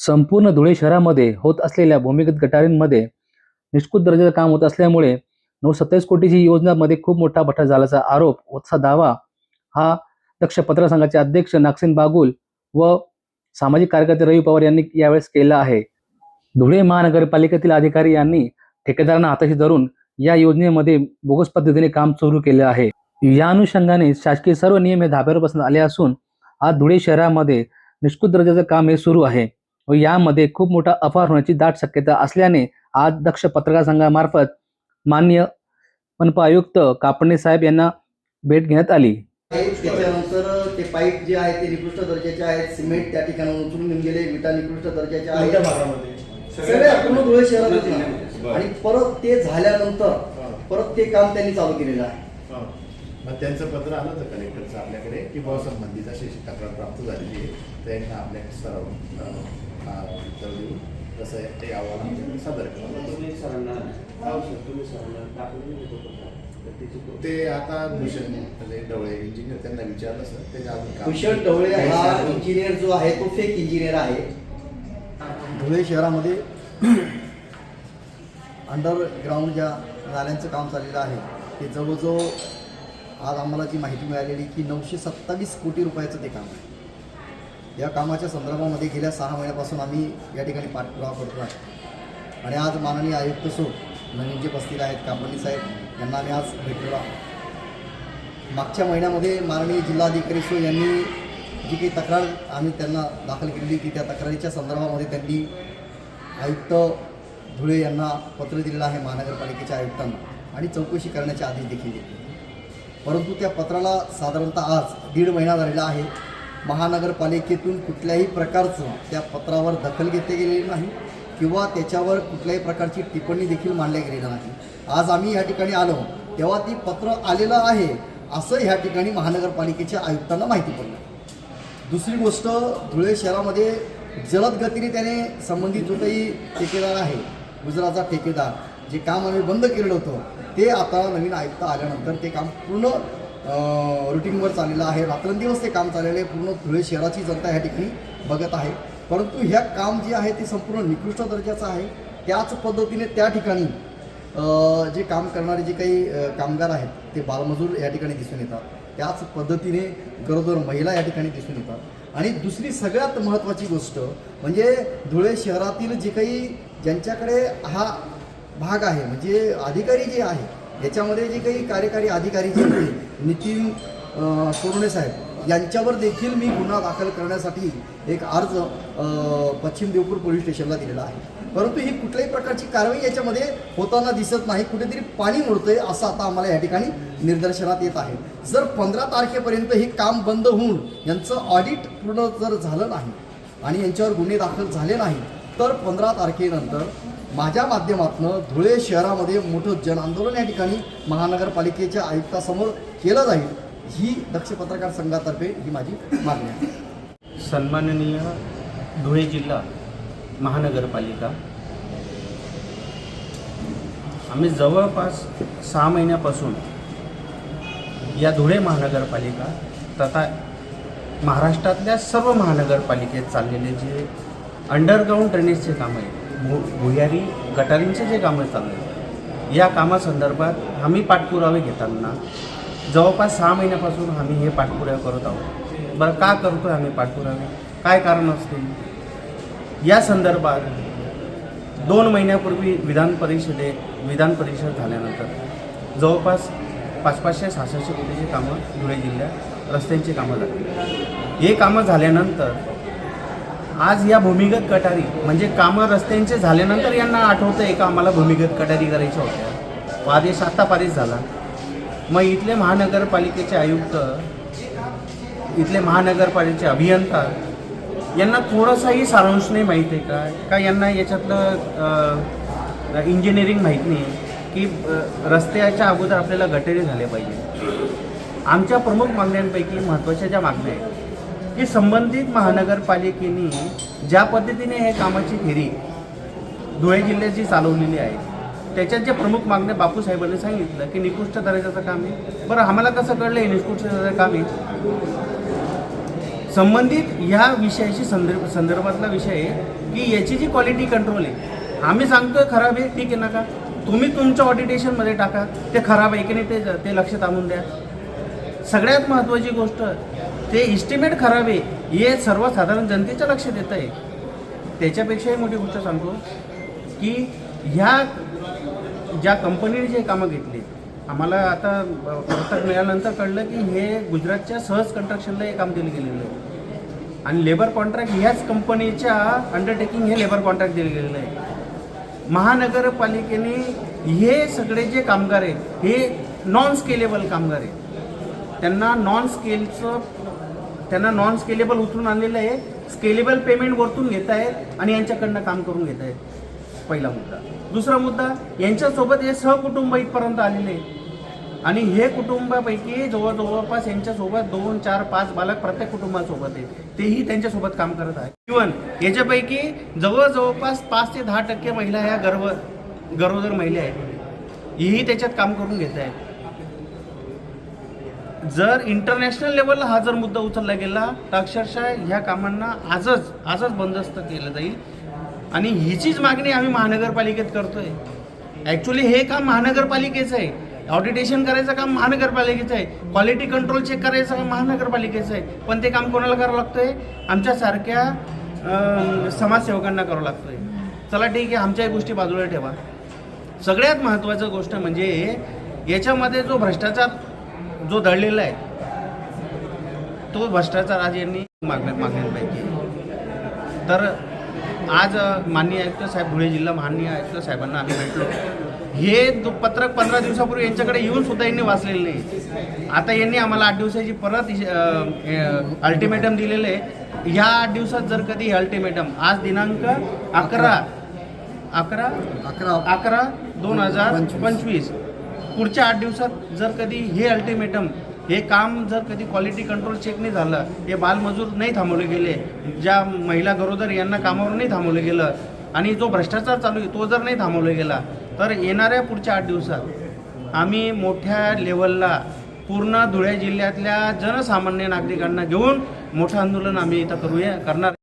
संपूर्ण धुळे शहरामध्ये होत असलेल्या भूमिगत गटारींमध्ये निष्कृत दर्जाचं काम होत असल्यामुळे 927 कोटीची योजनामध्ये खूप मोठा बठा झाल्याचा आरोप व तसा दावा हा दक्ष पत्रकार संघाचे अध्यक्ष नागसेन बागुल व सामाजिक कार्यकर्ते रवी पवार यांनी यावेळेस केला आहे. धुळे महानगरपालिकेतील अधिकारी यांनी ठेकेदारांना हाताशी धरून या योजनेमध्ये बोगस पद्धतीने काम सुरू केले आहे. या अनुषंगाने शासकीय सर्व नियम हे धाब्यावर बसण्यात आले असून आज धुळे शहरामध्ये निष्कृत दर्जाचं काम हे सुरू आहे व यामध्ये खूप मोठा अपहार होण्याची दाट शक्यता असल्याने आज दक्ष पत्रकार संघामार्फत माननीय मनपा आयुक्त कापणे साहेब यांना भेट घेण्यात आली. त्याच्यानंतर ते पाईप जे आहे ते निकृष्ट दर्जाचे आहेत, सिमेंट त्या ठिकाणी उचलून घेऊन गेले, विटा निकृष्ट दर्जाच्या आहेत सगळ्या पूर्ण धुळे शहरात. आणि परत ते झाल्यानंतर परत ते काम त्यांनी चालू केलेलं आहे. मग त्यांचं पत्र आलं होतं कलेक्टरचं आपल्याकडे की बाबा संबंधित अशी तक्रार प्राप्त झालेली आहे, त्यांना आपल्या उत्तर देऊन कसं आहे ते अहवाल आमच्याकडे सादर केलं. ते आता भूषण ढवळे इंजिनियर त्यांना विचारलं सर, त्याच्या अजून भूषण ढवळे हा इंजिनियर जो आहे तो फेक इंजिनियर आहे. धुळे शहरामध्ये अंडरग्राऊंड ज्या नाल्यांचं काम चाललेलं आहे ते जवळजवळ आज आम्हाला जी माहिती मिळालेली की 927 कोटी रुपयाचं ते काम आहे. या कामाच्या संदर्भामध्ये गेल्या 6 महिन्यापासून आम्ही या ठिकाणी पाठपुरावा करतो आहे आणि आज माननीय आयुक्त सो नवीन जे बसतील आहेत कापणी साहेब यांना आम्ही आज भेटलेलो. मागच्या महिन्यामध्ये माननीय जिल्हाधिकारी सो यांनी जी काही तक्रार आम्ही त्यांना दाखल केलेली की त्या तक्रारीच्या संदर्भामध्ये त्यांनी आयुक्त धुळे यांना पत्र दिलेलं आहे महानगरपालिकेच्या आयुक्तांना आणि चौकशी करण्याचे आदेश देखील दिले. परंतु त्या पत्राला साधारणतः आज 1.5 महिना झालेला आहे. महानगरपालिकेतून कुठल्याही प्रकारचं त्या पत्रावर दखल घेतली गेलेली नाही किंवा त्याच्यावर कुठल्याही प्रकारची टिप्पणी देखील मांडल्या गेलेली नाही. आज आम्ही या ठिकाणी आलो तेव्हा ती पत्र आलेलं आहे असं ह्या ठिकाणी महानगरपालिकेच्या आयुक्तांना माहिती पडलं. दुसरी गोष्ट, धुळे शहरामध्ये जलद गतीने त्याने संबंधित जो काही ठेकेदार आहे गुजरातचा ठेकेदार जे काम आम्ही बंद केलेलं होतं ते आता नवीन आयुक्त आल्यानंतर ते काम पूर्ण रुटीनवर चाललेलं आहे. रात्रंदिवस ते काम चाललेलं आहे. पूर्ण धुळे शहराची जनता ह्या ठिकाणी बघत आहे. परंतु ह्या काम जे आहे ते संपूर्ण निकृष्ट दर्जाचं आहे. त्याच पद्धतीने त्या ठिकाणी जे काम करणारे जे काही कामगार आहेत ते बालमजूर या ठिकाणी दिसून येतात. त्याच पद्धतीने गरोदर महिला या ठिकाणी दिसून येतात. आणि दुसरी सगळ्यात महत्त्वाची गोष्ट म्हणजे धुळे शहरातील जे काही ज्यांच्याकडे हा भाग आहे म्हणजे अधिकारी जे आहे याच्यामध्ये जे काही कार्यकारी अधिकारी जे होते नितीन सोनवणे साहेब यांच्यावर देखील मी गुन्हा दाखल करण्यासाठी एक अर्ज पश्चिम देवपूर पोलीस स्टेशनला दिलेला आहे. परंतु ही कुठल्याही प्रकारची कारवाई याच्यामध्ये होताना दिसत नाही. कुठेतरी पाणी मुरतंय असं आता आम्हाला या ठिकाणी निदर्शनात येत आहे. जर 15 तारखेपर्यंत हे काम बंद होऊन यांचं ऑडिट पूर्ण जर झालं नाही आणि यांच्यावर गुन्हे दाखल झाले नाही तर 15 तारखेनंतर माझ्या माध्यमातून धुळे शहरामध्ये मोठं जनआंदोलन या ठिकाणी महानगरपालिकेच्या आयुक्तासमोर केलं जाईल. ही दक्ष पत्रकार संघातर्फे ही माझी मागणी आहे. सन्माननीय धुळे जिल्हा महानगरपालिका, आम्ही जवळपास 6 महिन्यापासून या धुळे महानगरपालिका तथा महाराष्ट्रातल्या सर्व महानगरपालिकेत चाललेले जे अंडरग्राऊंड ड्रेनेजचे कामं आहेत, भुयारी गटारींचे जे कामं चालले आहेत या कामासंदर्भात आम्ही पाठपुरावे घेताना जवळपास 6 महिन्यापासून आम्ही हे पाठपुरावे करत आहोत. बरं, का करतो आहे आम्ही पाठपुरावे, काय कारण असतील या संदर्भात 2 महिन्यापूर्वी विधान परिषद झाल्यानंतर जवळपास 500-600 कोटीची कामं धुळे जिल्ह्यात रस्त्यांची कामं झाली. हे कामं झाल्यानंतर आज या भूमिगत गटारी म्हणजे कामं रस्त्यांचे झाल्यानंतर यांना आठवतं आहे का आम्हाला भूमिगत गटारी करायच्या होत्या. आदेश आत्ता पारित झाला. मग इथले महानगरपालिकेचे आयुक्त, इथले महानगरपालिकेचे अभियंता यांना थोडासाही सारांश नाही माहीत आहे का यांना याच्यातलं इंजिनिअरिंग माहीत नाही की रस्त्याच्या अगोदर आपल्याला गटारी झाले पाहिजे. आमच्या प्रमुख मागण्यांपैकी महत्त्वाच्या ज्या मागण्या आहेत की संबंधित महानगरपालिकेने ज्या पद्धतीने हे कामाची फेरी धुळे जिल्ह्याची चालवलेली आहे त्याच्यात जे प्रमुख मागण्या बापूसाहेबांनी सांगितलं की निकृष्ट दर्जाचं काम आहे. बरं, आम्हाला कसं कळलं हे निकृष्ट दर्जाचं काम आहे? संबंधित ह्या विषयाशी संदर्भातला विषय की याची जी क्वालिटी कंट्रोल आहे, आम्ही सांगतोय खराब आहे, ठीक आहे नका, तुम्ही तुमच्या ऑडिटेशनमध्ये टाका ते खराब आहे की नाही ते लक्षात आणून द्या. सगळ्यात महत्त्वाची गोष्ट, ते इस्टिमेट खराब आहे हे सर्वसाधारण जनतेच्या लक्षात येतं आहे. त्याच्यापेक्षाही मोठी गोष्ट सांगतो की ह्या ज्या कंपनीने जे कामं घेतली, आम्हाला आता पत्रक मिळाल्यानंतर कळलं की हे गुजरातच्या सहज कंस्ट्रक्शनला हे काम दिलं गेलेलं आहे आणि लेबर कॉन्ट्रॅक्ट ह्याच कंपनीच्या अंडरटेकिंग हे लेबर कॉन्ट्रॅक्ट दिलं गेलेलं आहे. महानगरपालिकेने हे सगळे जे कामगार आहेत हे नॉन स्केलेबल कामगार आहेत. त्यांना नॉन स्केलेबल उचलून आणलेलं आहे, स्केलेबल पेमेंट वरतून घेत आहेत आणि यांच्याकडनं काम करून घेत आहेत. पहिला मुद्दा. दुसरा मुद्दा, यांच्यासोबत हे सहकुटुंब इथपर्यंत आलेले आहे आणि हे कुटुंबापैकी जवळपास यांच्यासोबत 2, 4, 5 बालक प्रत्येक कुटुंबासोबत आहे, तेही त्यांच्यासोबत काम करत आहे. इव्हन याच्यापैकी जवळपास 5 ते 10% महिला ह्या गरोदर महिला आहेत, हेही त्याच्यात काम करून घेत आहेत. जर इंटरनॅशनल लेवलला हा जर मुद्दा उचलला गेला तर अक्षरशः ह्या कामांना आजच बंदोबस्त केलं जाईल आणि हीचीच मागणी आम्ही महानगरपालिकेत करतोय. ॲक्च्युली हे काम महानगरपालिकेचं आहे, ऑडिटेशन करायचं काम महानगरपालिकेचं आहे, क्वालिटी कंट्रोल चेक करायचं काम महानगरपालिकेचं आहे, पण ते काम कोणाला करावं लागतंय? आमच्यासारख्या समाजसेवकांना करावं लागतंय. चला ठीक आहे, आमच्या गोष्टी बाजूला ठेवा. सगळ्यात महत्त्वाचं गोष्ट म्हणजे याच्यामध्ये जो भ्रष्टाचार जो दडलेला आहे तो भ्रष्टाचार आज यांनी मागण्यांपैकी. तर आज माननीय आयुक्त साहेब, धुळे जिल्हा माननीय आयुक्त साहेबांना आम्ही भेटलो. हे पत्रक 15 दिवसापूर्वी यांच्याकडे येऊन सुद्धा यांनी वाचलेलं नाही. आता यांनी आम्हाला 8 दिवसाची परत अल्टिमेटम दिलेलं आहे. ह्या 8 दिवसात जर कधी हे अल्टिमेटम, आज दिनांक 11/2025, पुढच्या 8 दिवसात जर कधी हे अल्टिमेटम, हे काम जर कधी क्वालिटी कंट्रोल चेक नाही झालं, हे बालमजूर नाही थांबवले गेले, ज्या महिला गरोदर यांना कामावर नाही थांबवलं गेलं आणि जो भ्रष्टाचार चालू आहे तो जर नाही थांबवला गेला तर येणाऱ्या पुढच्या 8 दिवसात आम्ही मोठ्या लेवलला पूर्ण धुळे जिल्ह्यातल्या जनसामान्य नागरिकांना घेऊन मोठं आंदोलन आम्ही इथं करणार.